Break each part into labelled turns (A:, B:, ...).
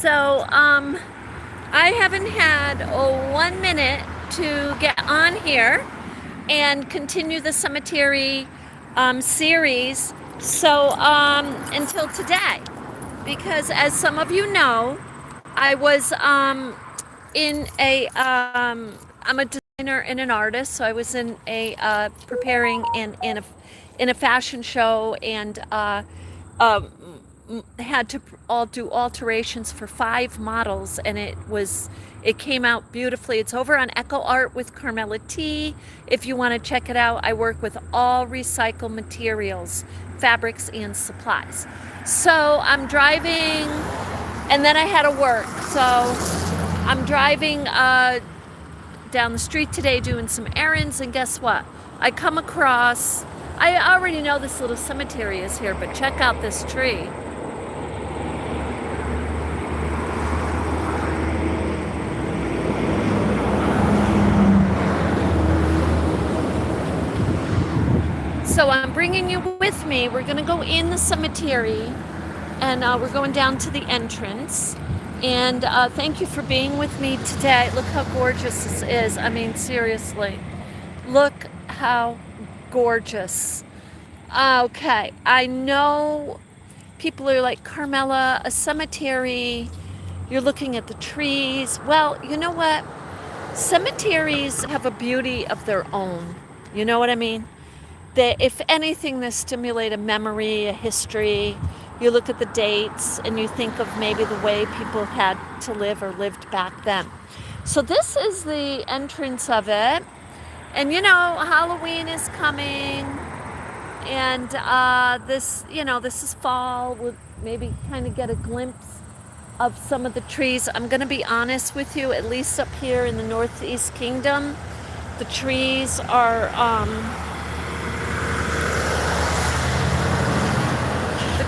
A: So, I haven't had 1 minute to get on here and continue the cemetery series. So, until today, because as some of you know, I was in a, I'm a designer and an artist, so I was in a preparing in a fashion show and um, had to all do alterations for 5 models, and it came out beautifully. It's over on Echo Art with Carmela T. If you want to check it out, I work with all recycled materials, fabrics, and supplies. So I'm driving, and then I had to work. So I'm driving down the street today doing some errands, and guess what? I come across, I already know this little cemetery is here, but check out this tree. So I'm bringing you with me. We're going to go in the cemetery, and we're going down to the entrance. And thank you for being with me today. Look how gorgeous this is. I mean, seriously, look how gorgeous. Okay, I know people are like, Carmela, a cemetery, you're looking at the trees. Well, you know what? Cemeteries have a beauty of their own. You know what I mean? If anything, they stimulate a memory, a history. You look at the dates and you think of maybe the way people had to live or lived back then. So this is the entrance of it. And you know, Halloween is coming. And this is fall. We'll maybe kind of get a glimpse of some of the trees. I'm going to be honest with you, at least up here in the Northeast Kingdom, the trees are...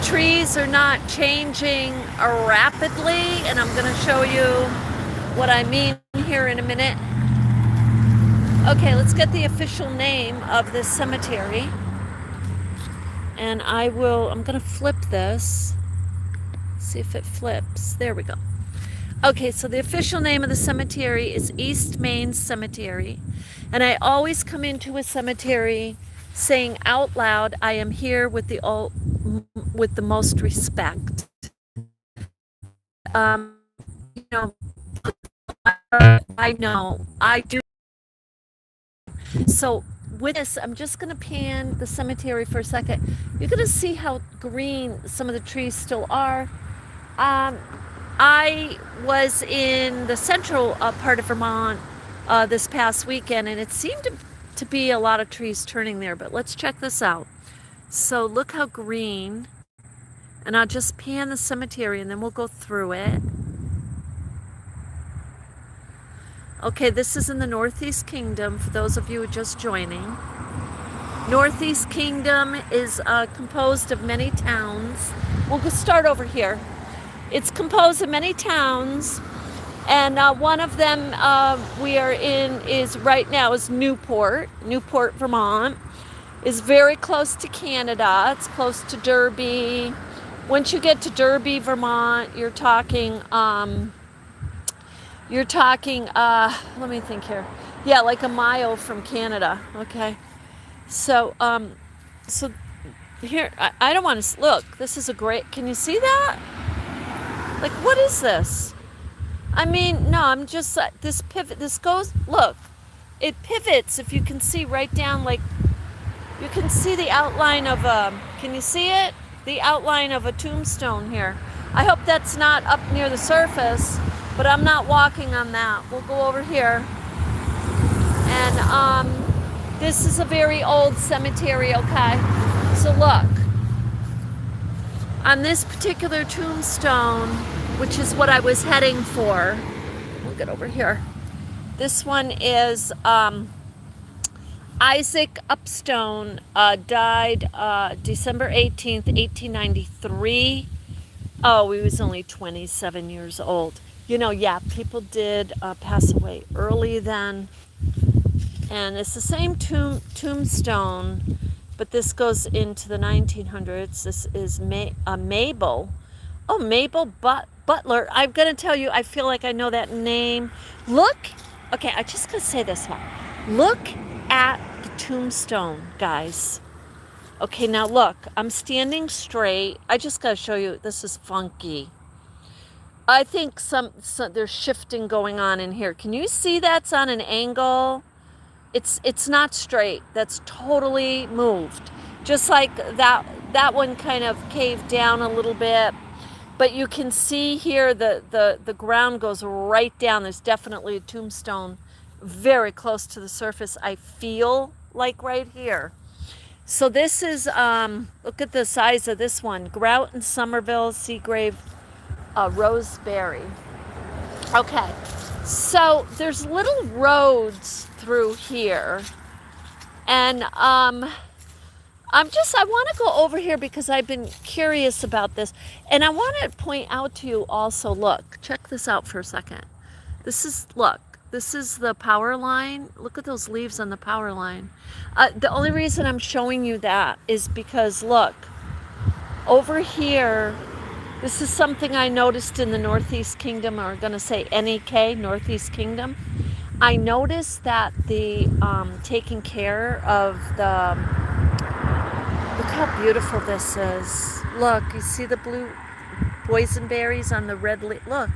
A: trees are not changing rapidly, and I'm going to show you what I mean here in a minute. Okay, let's get the official name of this cemetery. And I'm going to flip this. See if it flips. There we go. Okay, so the official name of the cemetery is East Main Cemetery. And I always come into a cemetery saying out loud, I am here with the most respect. You know, I know, I do. So with this, I'm just going to pan the cemetery for a second. You're going to see how green some of the trees still are. I was in the central part of Vermont this past weekend, and it seemed to be a lot of trees turning there, but let's check this out. So look how green, and I'll just pan the cemetery and then we'll go through it. Okay, this is in the Northeast Kingdom for those of you who are just joining. Northeast Kingdom is composed of many towns. We'll start over here. It's composed of many towns, and one of them we are in is right now is Newport, Vermont. Is very close to Canada. It's close to Derby. Once you get to Derby, Vermont, you're talking, let me think here. Yeah, like a mile from Canada. Okay. So, so here, I don't want to look. This is a great, can you see that? Like, what is this? I mean, no, I'm just, this pivot, this goes, look, it pivots, if you can see right down, like, you can see the outline of can you see it? The outline of a tombstone here. I hope that's not up near the surface, but I'm not walking on that. We'll go over here. And this is a very old cemetery, okay? So look, on this particular tombstone, which is what I was heading for, we'll get over here. This one is Isaac Upstone, died December 18th, 1893. Oh, he was only 27 years old. You know, yeah, people did pass away early then. And it's the same tombstone, but this goes into the 1900s. This is Mabel. Oh, Mabel Butler. I'm going to tell you, I feel like I know that name. Look, okay, I just going to say this one. Look at the tombstone, guys. Okay, now look, I'm standing straight. I just got to show you, this is funky. I think some there's shifting going on in here. Can you see that's on an angle? It's not straight. That's totally moved. Just like that one kind of caved down a little bit. But you can see here the ground goes right down. There's definitely a tombstone very close to the surface. I feel like right here. So this is, look at the size of this one. Grout in Somerville, Seagrave, Roseberry. Okay, so there's little roads through here. And I want to go over here because I've been curious about this. And I want to point out to you also, look, check this out for a second. This is the power line. Look at those leaves on the power line. The only reason I'm showing you that is because, look, over here, this is something I noticed in the Northeast Kingdom, or I'm going to say NEK, Northeast Kingdom. I noticed that the taking care of the, look how beautiful this is. Look, you see the blue boysenberries on the red leaf. Look,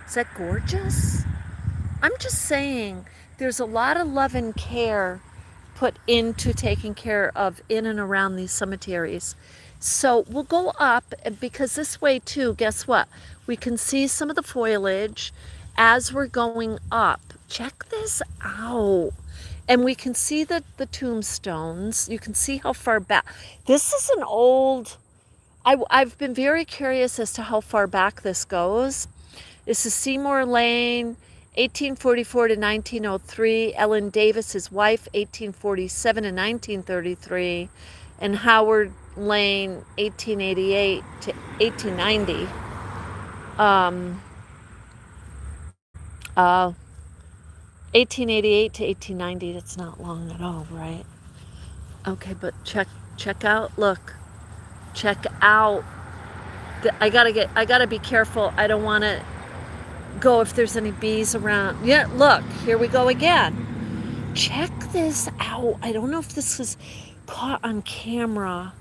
A: is that gorgeous? I'm just saying, there's a lot of love and care put into taking care of in and around these cemeteries. So we'll go up, because this way too, guess what? We can see some of the foliage as we're going up. Check this out. And we can see the tombstones. You can see how far back. This is an old, I've been very curious as to how far back this goes. This is Seymour Lane, 1844 to 1903. Ellen Davis, his wife, 1847 to 1933. And Howard Lane, 1888 to 1890. 1888 to 1890. That's not long at all, right? Okay, but check out. Look, check out. I gotta be careful. I don't want to go if there's any bees around. Yeah, look, here we go again. Check this out. I don't know if this is caught on camera.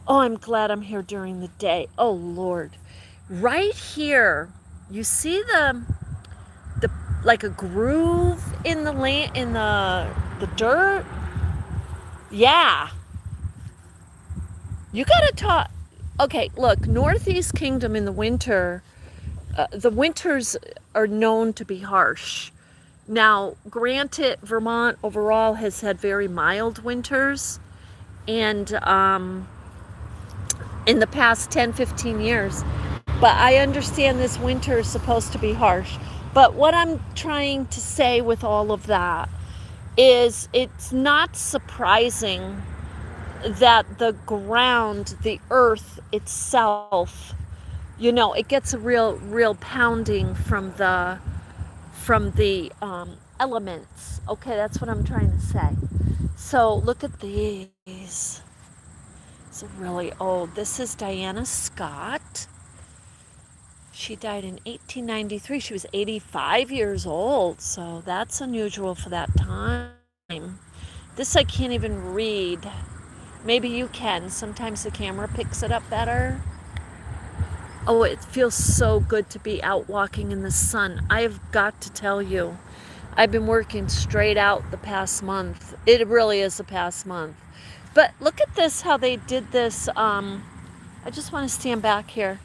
A: Oh, I'm glad I'm here during the day. Oh Lord, right here, you see the like a groove in the land, in the dirt. Yeah, you gotta talk. Okay, look, Northeast Kingdom in the winter, the winters are known to be harsh. Now, granted, Vermont overall has had very mild winters, and in the past 10-15 years, but I understand this winter is supposed to be harsh. But what I'm trying to say with all of that is, it's not surprising that the ground, the earth itself, it gets a real pounding from the elements. Okay, that's what I'm trying to say. So look at these. It's really old. This is Diana Scott. She died in 1893. She was 85 years old, so that's unusual for that time. This I can't even read. Maybe you can. Sometimes the camera picks it up better. Oh, it feels so good to be out walking in the sun. I've got to tell you, I've been working straight out the past month. It really is the past month. But look at this, how they did this. I just want to stand back here.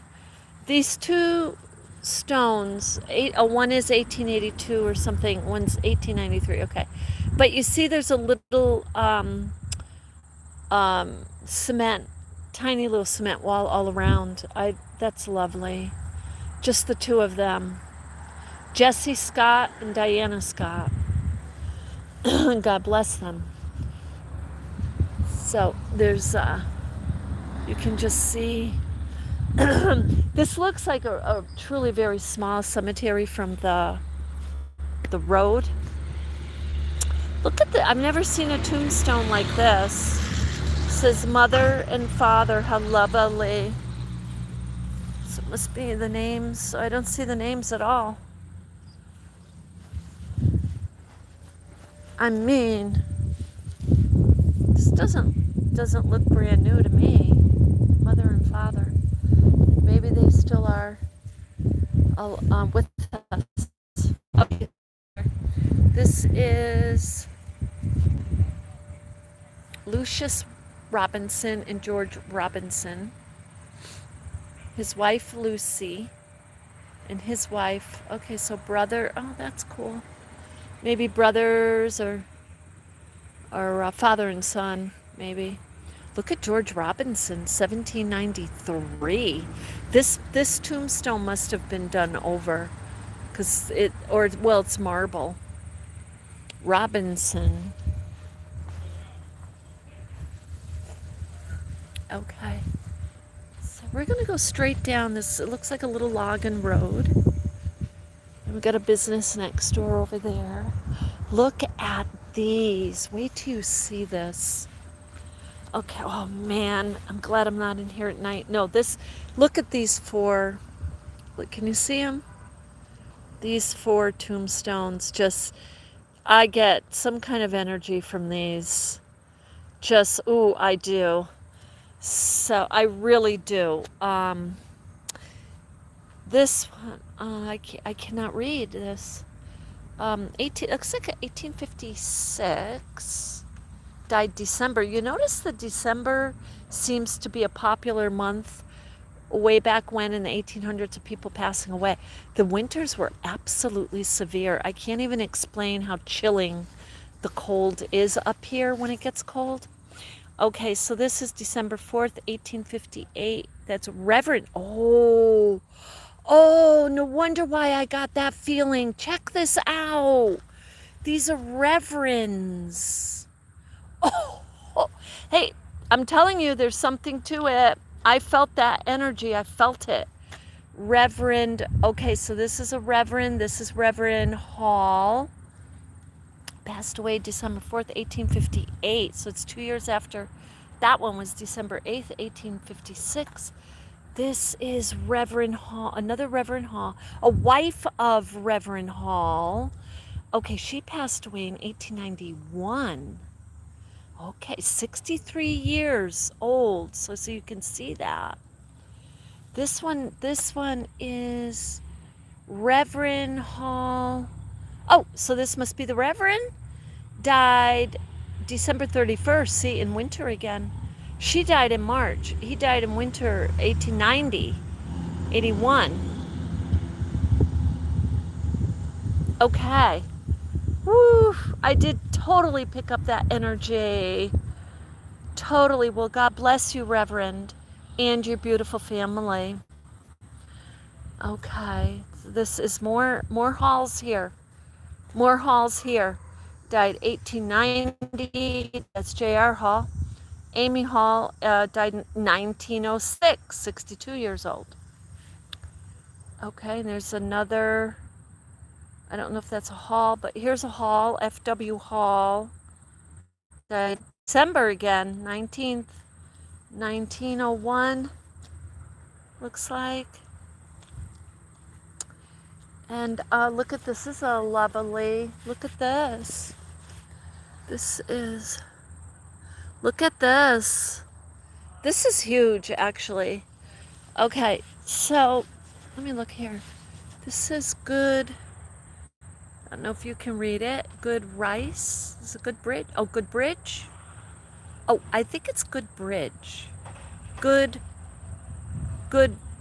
A: These two stones, one is 1882 or something, one's 1893, okay. But you see there's a little cement, tiny little cement wall all around. That's lovely. Just the two of them. Jessie Scott and Diana Scott. God bless them. So there's, you can just see, this looks like a truly very small cemetery from the road. Look at I've never seen a tombstone like this. It says mother and father, how lovely. So it must be the names. I don't see the names at all. I mean, this doesn't look brand new to me. Mother and father. Maybe they still are with us. Okay. This is Lucius Robinson and George Robinson. His wife Lucy and his wife. Okay, so brother. Oh, that's cool. Maybe brothers or father and son, maybe. Look at George Robinson, 1793. This tombstone must have been done over, because it's marble. Robinson. Okay. So we're gonna go straight down this. It looks like a little logging road. And we got a business next door over there. Look at these. Wait till you see this. Okay, oh man, I'm glad I'm not in here at night. No, look at these four. Look, can you see them? These four tombstones, I get some kind of energy from these. Ooh, I do. So, I really do. This one, I cannot read this. Looks like 1856. Died December. You notice that December seems to be a popular month way back when in the 1800s of people passing away. The winters were absolutely severe. I can't even explain how chilling the cold is up here when it gets cold. Okay, so this is December 4th, 1858. That's Reverend. Oh, no wonder why I got that feeling. Check this out. These are reverends. Oh, hey, I'm telling you, there's something to it. I felt that energy. I felt it. Reverend. Okay, so this is a reverend. This is Reverend Hall. Passed away December 4th, 1858. So it's 2 years after that one was December 8th, 1856. This is Reverend Hall, another Reverend Hall, a wife of Reverend Hall. Okay, she passed away in 1891. Okay, 63 years old, so you can see that. This one is Reverend Hall. Oh, so this must be the Reverend. Died December 31st, see, in winter again. She died in March. He died in winter, 1890, 81. Okay. Woo, I did totally pick up that energy. Totally. Well, God bless you, Reverend, and your beautiful family. Okay. This is more halls here. More halls here. Died 1890. That's J.R. Hall. Amy Hall died in 1906, 62 years old. Okay, and there's another. I don't know if that's a hall, but here's a hall, F.W. Hall. Died December again, 19th, 1901, looks like. And look at this. This is a lovely, look at this. Look at this. This is huge, actually. Okay, so let me look here. This is good. I don't know if you can read it. Good rice. Is it good bridge? Oh, good bridge. Oh, I think it's good bridge. Good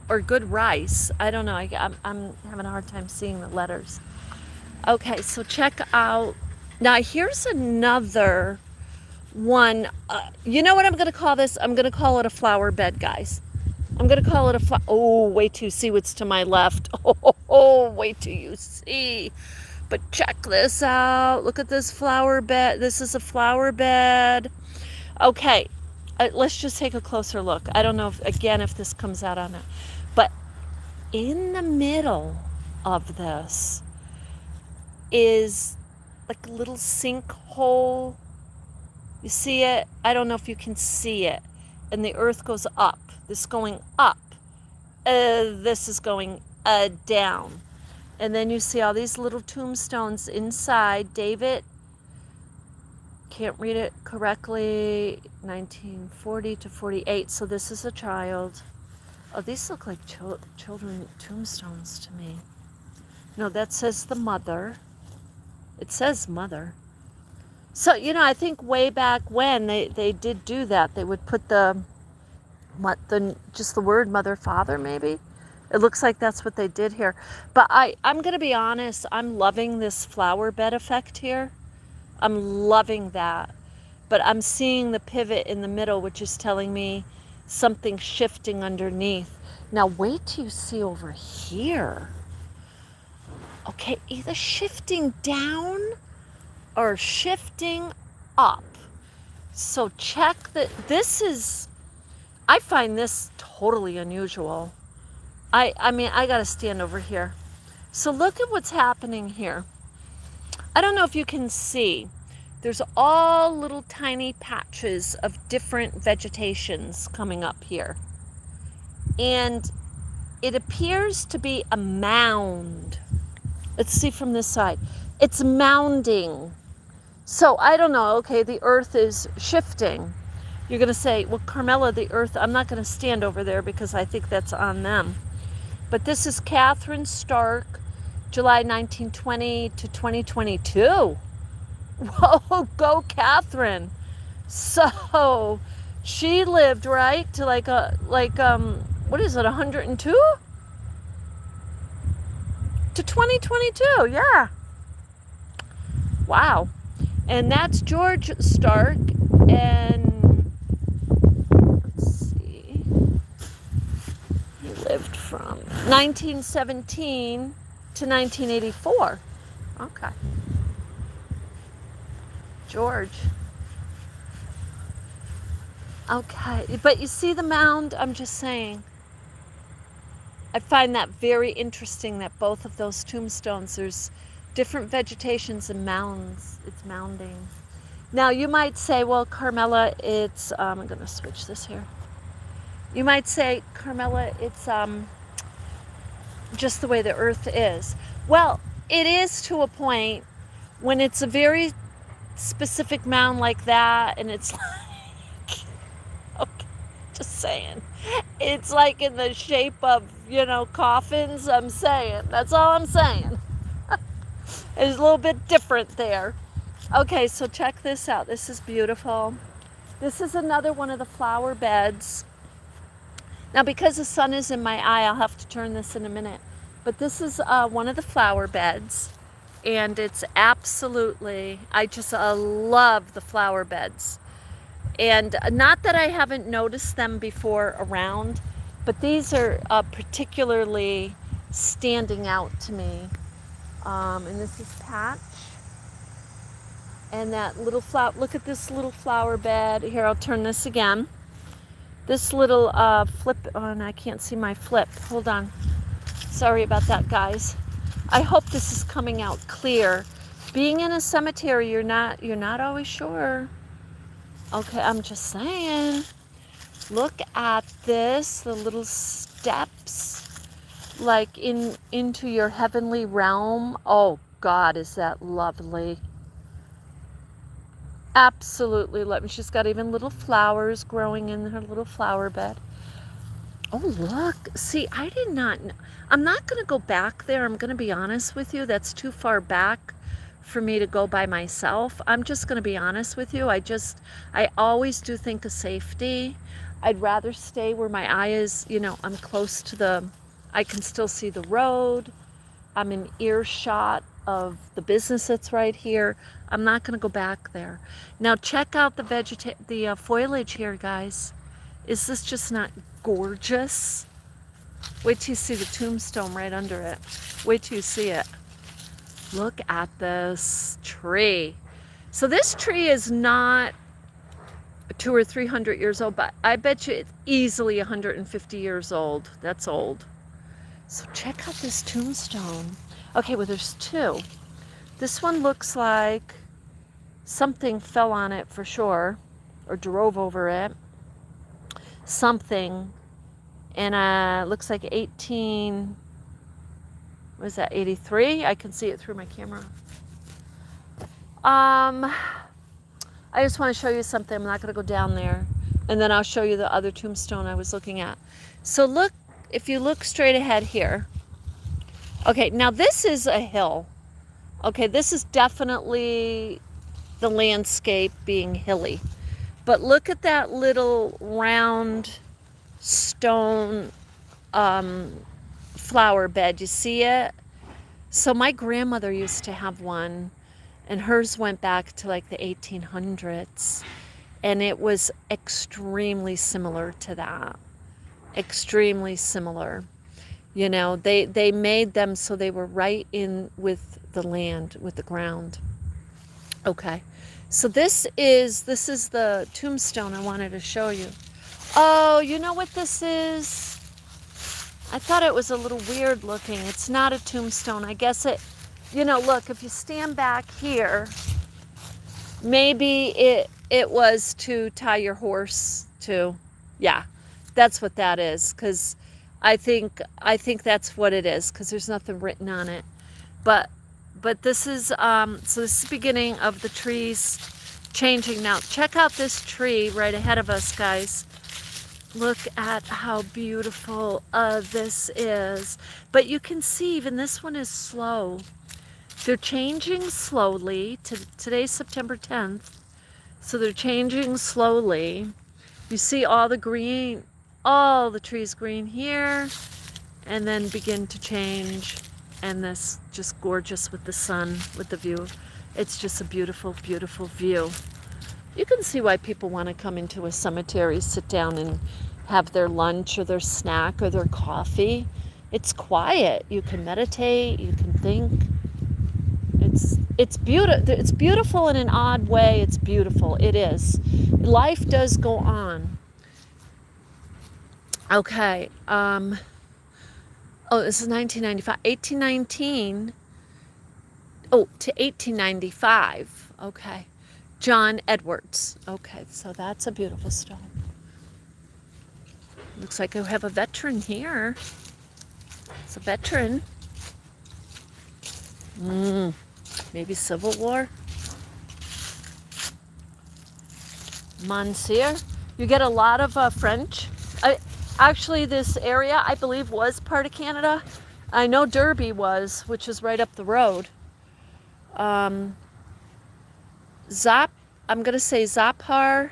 A: or good rice. I don't know. I'm having a hard time seeing the letters. Okay, so check out. Now here's another one. You know what I'm going to call this? I'm going to call it a flower bed, guys. I'm going to call it a oh, wait till you see what's to my left. Oh, wait till you see. But check this out. Look at this flower bed. This is a flower bed. Okay, let's just take a closer look. I don't know, if this comes out on it. But in the middle of this is like a little sinkhole. You see it? I don't know if you can see it. And the earth goes up. This going up. this is going down. And then you see all these little tombstones inside. David, can't read it correctly, 1940 to 48. So this is a child. Oh, these look like children tombstones to me. No, that says the mother. It says mother. So, I think way back when they did do that. They would put just the word mother, father, maybe. It looks like that's what they did here. But I'm going to be honest, I'm loving this flower bed effect here. I'm loving that. But I'm seeing the pivot in the middle, which is telling me something shifting underneath. Now, wait till you see over here. Okay, either shifting down or shifting up. So check that. I find this totally unusual. I mean, I got to stand over here. So look at what's happening here. I don't know if you can see. There's all little tiny patches of different vegetations coming up here. And it appears to be a mound. Let's see from this side. It's mounding. So I don't know. Okay, the earth is shifting. You're going to say, well, Carmela, the earth, I'm not going to stand over there because I think that's on them. But this is Catherine Stark, July 1920 to 2022. Whoa, go Catherine. So she lived, right, to what is it, 102? To 2022, yeah. Wow. And that's George Stark, and let's see, he lived from 1917 to 1984. Okay. George. Okay, but you see the mound? I'm just saying. I find that very interesting that both of those tombstones, there's different vegetations and mounds. It's mounding. Now you might say, well, Carmela, it's, I'm going to switch this here. You might say, Carmela, it's just the way the earth is. Well, it is to a point when it's a very specific mound like that, and it's like, okay, just saying, it's like in the shape of, coffins. I'm saying, that's all I'm saying. It's a little bit different there. Okay, so check this out. This is beautiful. This is another one of the flower beds. Now, because the sun is in my eye, I'll have to turn this in a minute. But this is one of the flower beds. And it's absolutely, I just love the flower beds. And not that I haven't noticed them before around, but these are particularly standing out to me. And this is Patch. And that little flower, look at this little flower bed. Here, I'll turn this again. This little flip, oh, and I can't see my flip. Hold on. Sorry about that, guys. I hope this is coming out clear. Being in a cemetery, you're not always sure. Okay, I'm just saying. Look at this, the little steps, like into your heavenly realm. Oh God, is that lovely? Absolutely lovely. She's got even little flowers growing in her little flower bed. Oh, look. See, I did not know. I'm not going to go back there. I'm going to be honest with you. That's too far back for me to go by myself. I'm just going to be honest with you. I always do think of safety. I'd rather stay where my eye is. I'm close to I can still see the road. I'm in earshot of the business that's right here. I'm not going to go back there. Now check out the foliage here, guys. Is this just not gorgeous? Wait till you see the tombstone right under it. Wait till you see it. Look at this tree. So this tree is not 200 or 300 years old, but I bet you it's easily 150 years old. That's old. So check out this tombstone. Okay, well, there's two. This one looks like something fell on it for sure, or drove over it. Something. And looks like 18, what is that, 83? I can see it through my camera. I just want to show you something. I'm not going to go down there. And then I'll show you the other tombstone I was looking at. So look, if you look straight ahead here. Okay, now this is a hill. Okay, this is definitely the landscape being hilly. But look at that little round stone flower bed. You see it? So my grandmother used to have one, and hers went back to like the 1800s, and it was extremely similar to that. Extremely similar. You know, they made them so they were right in with the land, with the ground. Okay, so this is the tombstone I wanted to show you. Oh, you know what this is? I thought it was a little weird looking. It's not a tombstone. I guess it, you know, look, if you stand back here, maybe it was to tie your horse to. Yeah, that's what that is, because I think that's what it is, because there's nothing written on it. But this is so this is the beginning of the trees changing. Now check out this tree right ahead of us, guys. Look at how beautiful this is. But you can see even this one is slow. They're changing slowly. Today's September 10th. So they're changing slowly. You see all the green, all the trees green here, and then begin to change. And this just gorgeous with the sun, with the view. It's just a beautiful, beautiful view. You can see why people want to come into a cemetery, sit down and have their lunch or their snack or their coffee. It's quiet. You can meditate, you can think. It's beautiful. It's beautiful in an odd way. It's beautiful. It is. Life does go on. Okay. Oh, this is 1995. 1819. Oh, to 1895. Okay. John Edwards. Okay, so that's a beautiful stone. Looks like I have a veteran here. It's a veteran. Maybe Civil War. Monsieur. You get a lot of French. Actually, this area, I believe, was part of Canada. I know Derby was, which is right up the road. I'm going to say Zapar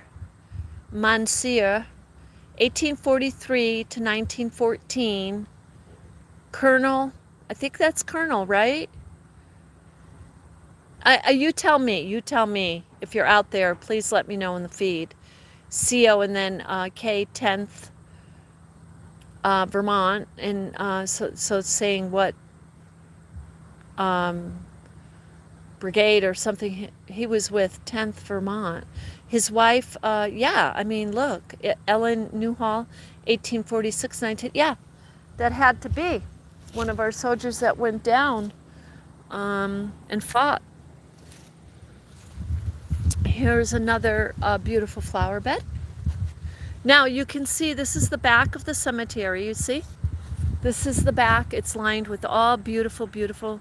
A: Monsieur, 1843 to 1914. Colonel, I think that's Colonel, right? You tell me if you're out there. Please let me know in the feed. CO and then K, 10th Vermont, and so it's saying what brigade or something he was with. 10th Vermont. His wife, yeah, I mean, look, Ellen Newhall, 1846, 19, yeah, that had to be one of our soldiers that went down and fought. Here's another beautiful flower bed. Now you can see this is the back of the cemetery. You see? This is the back. It's lined with all beautiful, beautiful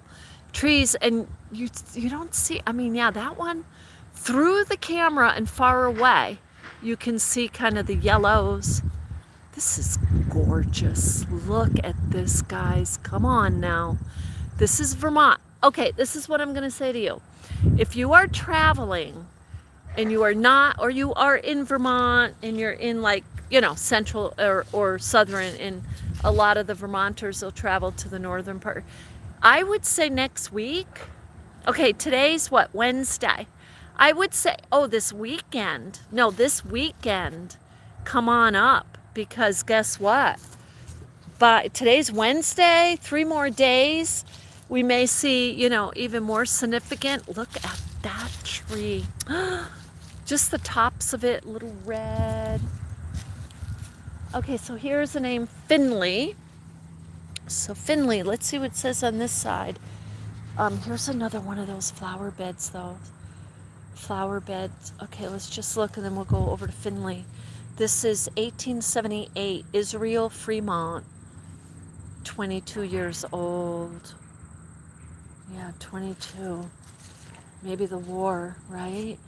A: trees. And you don't see, I mean, yeah, that one, through the camera and far away, you can see kind of the yellows. This is gorgeous. Look at this, guys. Come on now. This is Vermont. Okay, this is what I'm going to say to you. If you are traveling and you are not, or you are in Vermont and you're in, like, you know, central or southern, and a lot of the Vermonters will travel to the northern part, I would say next week. Okay, today's what, Wednesday? I would say, oh, this weekend, come on up, because guess what? But today's Wednesday, 3 more days, we may see, you know, even more significant. Look at that tree. Just the tops of it, little red. Okay, so here's the name Finley. So Finley, let's see what it says on this side. Here's another one of those flower beds, though. Flower beds. Okay, let's just look, and then we'll go over to Finley. This is 1878, Israel Fremont, 22 years old. Yeah, 22. Maybe the war, right?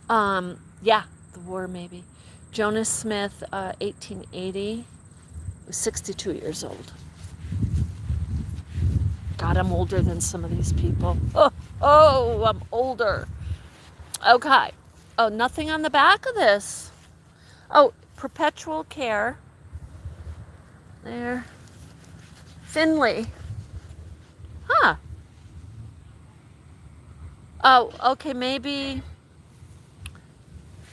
A: Yeah, the war maybe. Jonas Smith, 1880, was 62 years old. God, I'm older than some of these people. Oh, I'm older. Okay. Oh, nothing on the back of this. Oh, perpetual care. There. Finley. Huh. Oh, okay, maybe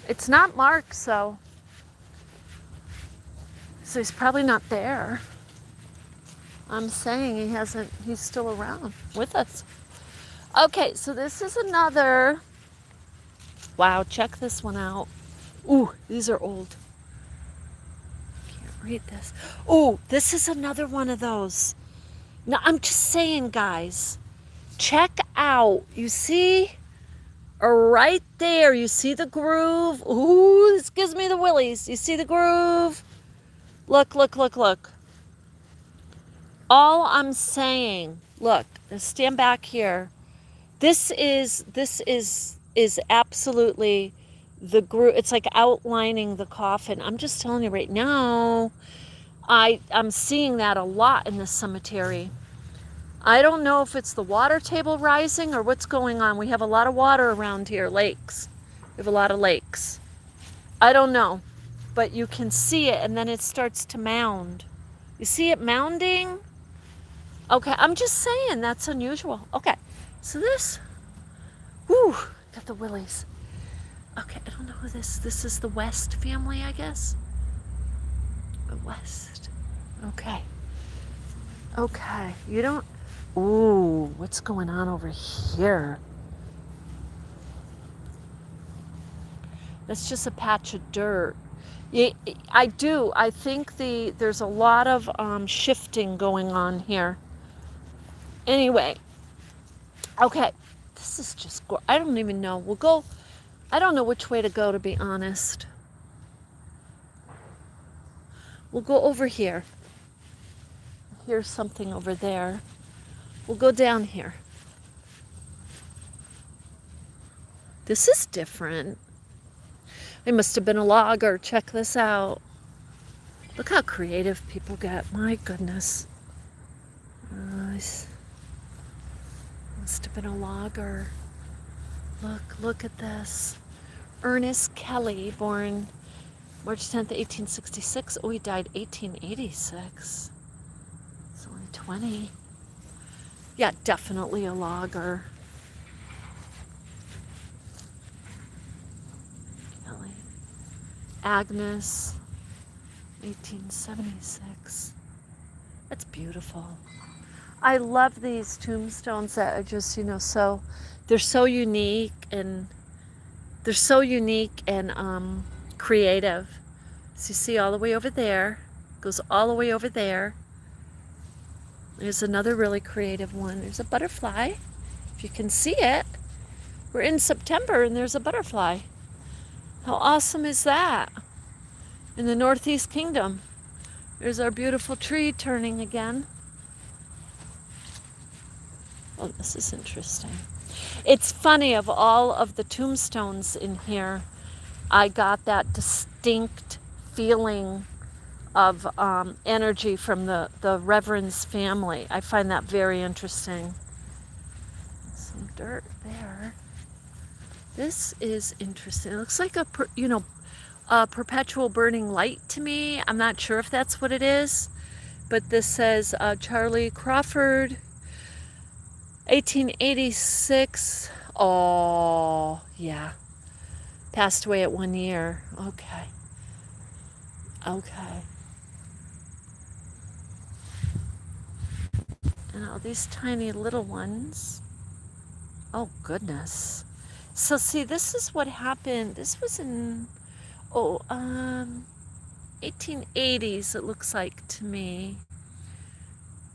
A: it's not Mark, so he's probably not there. I'm saying he's still around with us. Okay, so this is another, wow, check this one out. Ooh, these are old. Can't read this. Ooh, this is another one of those. Now, I'm just saying, guys, check out, you see, right there, you see the groove? Ooh, this gives me the willies. You see the groove? Look, look, look, look. All I'm saying, look, stand back here. This is absolutely the groove. It's like outlining the coffin. I'm just telling you right now, I'm seeing that a lot in this cemetery. I don't know if it's the water table rising or what's going on. We have a lot of water around here, lakes. We have a lot of lakes. I don't know, but you can see it and then it starts to mound. You see it mounding? Okay, I'm just saying that's unusual. Okay, so this, whoo, got the willies. Okay, I don't know who this is the West family, I guess. The West. Okay. Okay, you don't, ooh, what's going on over here? That's just a patch of dirt. I think there's a lot of shifting going on here. Anyway, okay, this is just, I don't even know. We'll go, I don't know which way to go, to be honest. We'll go over here. Here's something over there. We'll go down here. This is different. It must have been a logger. Check this out. Look how creative people get. My goodness. Must have been a logger. Look at this. Ernest Kelly, born March 10th, 1866. Oh, he died 1886. He's only 20. Yeah, definitely a logger. Kelly. Agnes, 1876. That's beautiful. I love these tombstones that are just, so they're so unique and creative. So you see all the way over there, goes all the way over there. There's another really creative one. There's a butterfly, if you can see it. We're in September and there's a butterfly. How awesome is that? In the Northeast Kingdom. There's our beautiful tree turning again. Oh, this is interesting. It's funny, of all of the tombstones in here, I got that distinct feeling of energy from the Reverend's family. I find that very interesting. Some dirt there. This is interesting. It looks like a perpetual burning light to me. I'm not sure if that's what it is, but this says Charlie Crawford, 1886. Oh, yeah. Passed away at 1 year. Okay. And all these tiny little ones. Oh, goodness. So, see, this is what happened. This was in, 1880s, it looks like to me.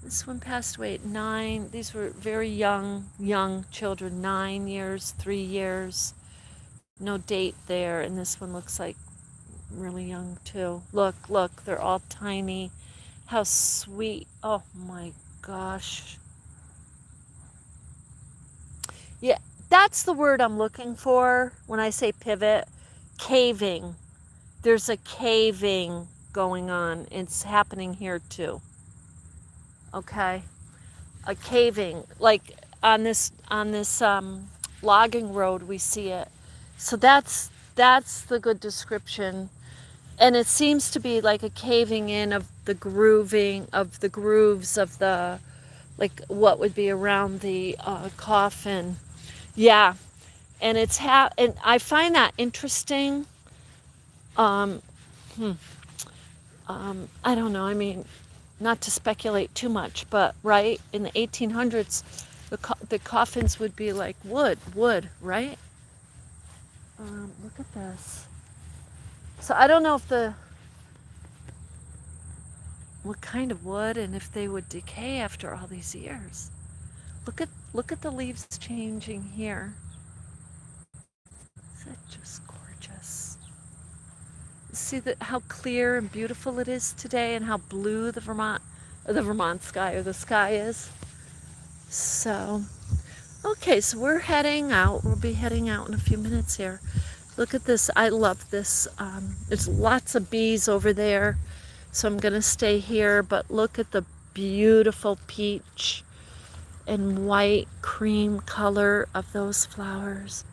A: This one passed away at 9. These were very young children, 9 years, 3 years. No date there. And this one looks like really young too. Look, they're all tiny. How sweet. Oh my gosh. Yeah, that's the word I'm looking for when I say pivot. Caving. There's a caving going on. It's happening here too. Okay? A caving. Like on this logging road we see it. So that's the good description. And it seems to be like a caving in of the grooving of the grooves of the, like what would be around the coffin. Yeah, and and I find that interesting. Um, hmm, I don't know. I mean, not to speculate too much, but right in the 1800s, the coffins would be like wood, right? Look at this. So I don't know if what kind of wood and if they would decay after all these years. Look at the leaves changing here. Is that just gorgeous? See how clear and beautiful it is today, and how blue the Vermont sky, or the sky is. So, okay, so we're heading out. We'll be heading out in a few minutes here. Look at this. I love this. There's lots of bees over there, so I'm gonna stay here. But look at the beautiful peach and white cream color of those flowers.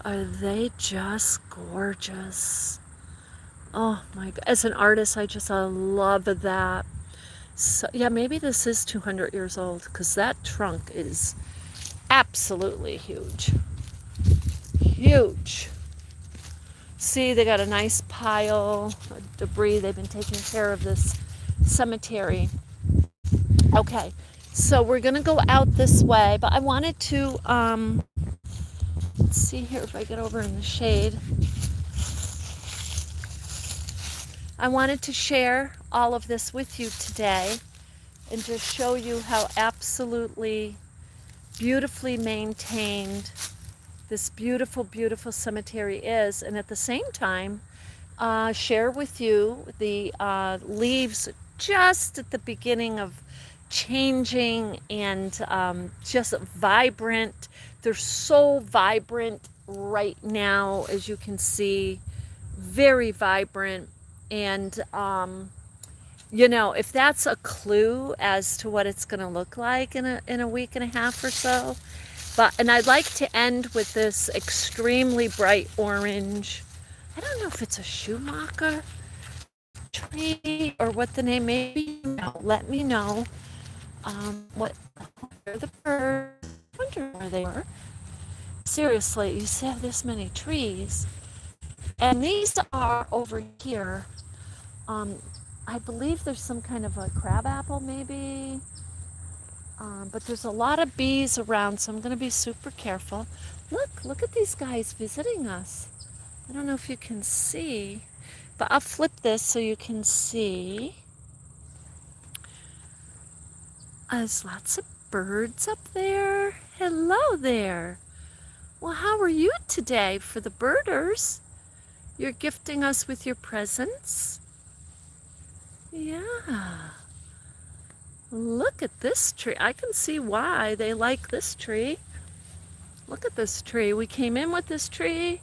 A: Are they just gorgeous? Oh my God. As an artist, I love that. So yeah, maybe this is 200 years old, because that trunk is absolutely huge. Huge. See, they got a nice pile of debris. They've been taking care of this cemetery. Okay, so we're gonna go out this way, but I wanted to let's see here if I get over in the shade. I wanted to share all of this with you today and just show you how absolutely beautifully maintained this beautiful, beautiful cemetery is, and at the same time share with you the leaves just at the beginning of changing, and just vibrant. They're so vibrant right now, as you can see, very vibrant. And if that's a clue as to what it's going to look like in a week and a half or so. And I'd like to end with this extremely bright orange. I don't know if it's a Schumacher tree or what the name may be. Let me know. What are the birds? I wonder where they were. Seriously, you have this many trees. And these are over here. I believe there's some kind of a crabapple, maybe. But there's a lot of bees around, so I'm going to be super careful. Look at these guys visiting us. I don't know if you can see, but I'll flip this so you can see. There's lots of birds up there. Hello there. Well, how are you today for the birders? You're gifting us with your presents? Yeah. Look at this tree. I can see why they like this tree. Look at this tree. We came in with this tree.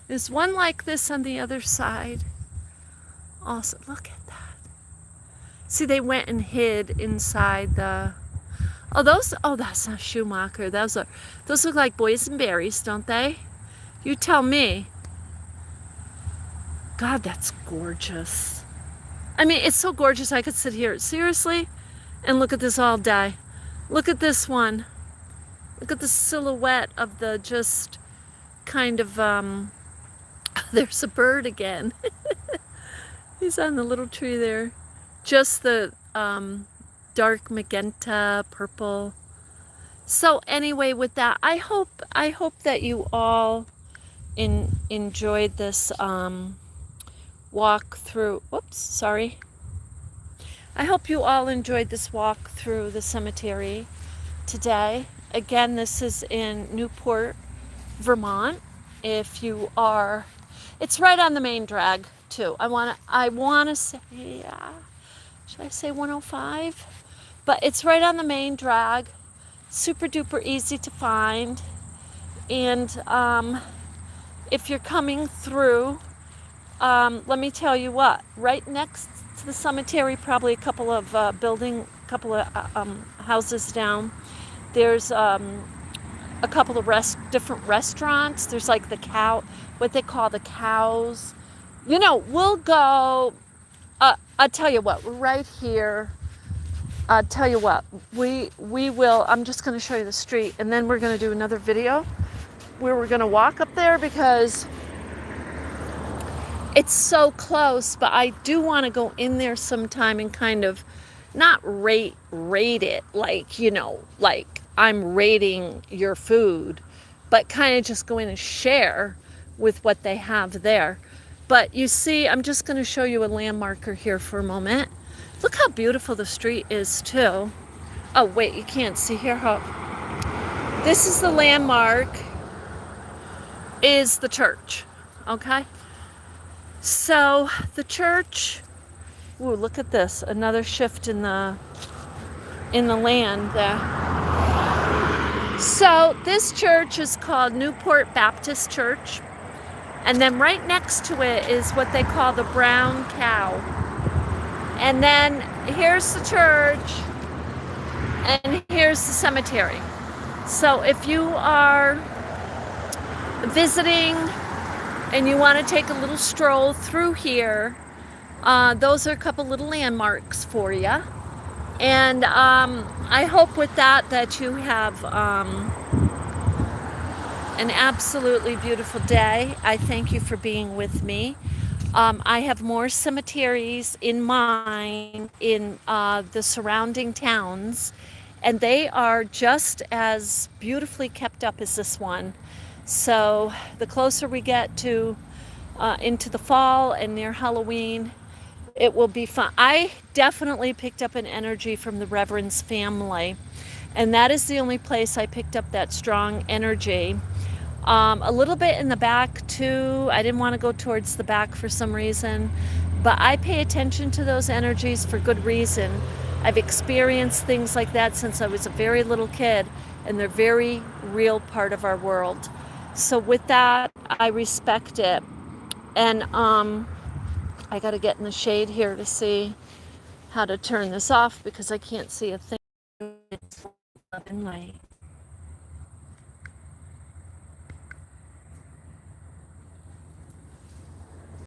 A: There's one like this on the other side. Awesome. Look at that. See, they went and hid inside the... Oh, that's not Schumacher. Those look like boysenberries, don't they? You tell me. God, that's gorgeous. I mean, it's so gorgeous I could sit here, seriously, and look at this all day. Look at this one. Look at the silhouette of the just kind of, there's a bird again. He's on the little tree there. Just the dark magenta, purple. So anyway, with that, I hope that you all enjoyed this walk through. Whoops, sorry. I hope you all enjoyed this walk through the cemetery today. Again, this is in Newport, Vermont. It's right on the main drag. too. I wanna say, should I say 105? But it's right on the main drag, super duper easy to find. And if you're coming through, let me tell you what, right next to the cemetery, probably a couple of houses down, there's a couple of different restaurants. There's like what they call the cows. We'll go. I'll tell you what, we're right here. I'll tell you what, we will. I'm just going to show you the street, and then we're going to do another video where we're going to walk up there because it's so close. But I do want to go in there sometime and kind of not rate it like like I'm rating your food, but kind of just go in and share with what they have there. But you see, I'm just going to show you a landmarker here for a moment. Look how beautiful the street is too. Oh wait, you can't see here. This is the landmark, is the church. Okay, so the church. Ooh, look at this, another shift in the land there. So this church is called Newport Baptist Church, and then right next to it is what they call the Brown Cow. And then here's the church, and here's the cemetery. So if you are visiting and you want to take a little stroll through here, those are a couple little landmarks for you. And I hope with that you have an absolutely beautiful day. I thank you for being with me. I have more cemeteries in mind in the surrounding towns, and they are just as beautifully kept up as this one. So the closer we get to into the fall and near Halloween, it will be fun. I definitely picked up an energy from the Reverend's family, and that is the only place I picked up that strong energy. A little bit in the back too. I didn't want to go towards the back for some reason, but I pay attention to those energies for good reason. I've experienced things like that since I was a very little kid, and they're very real part of our world. So with that, I respect it. And I got to get in the shade here to see how to turn this off because I can't see a thing. It's 11 light.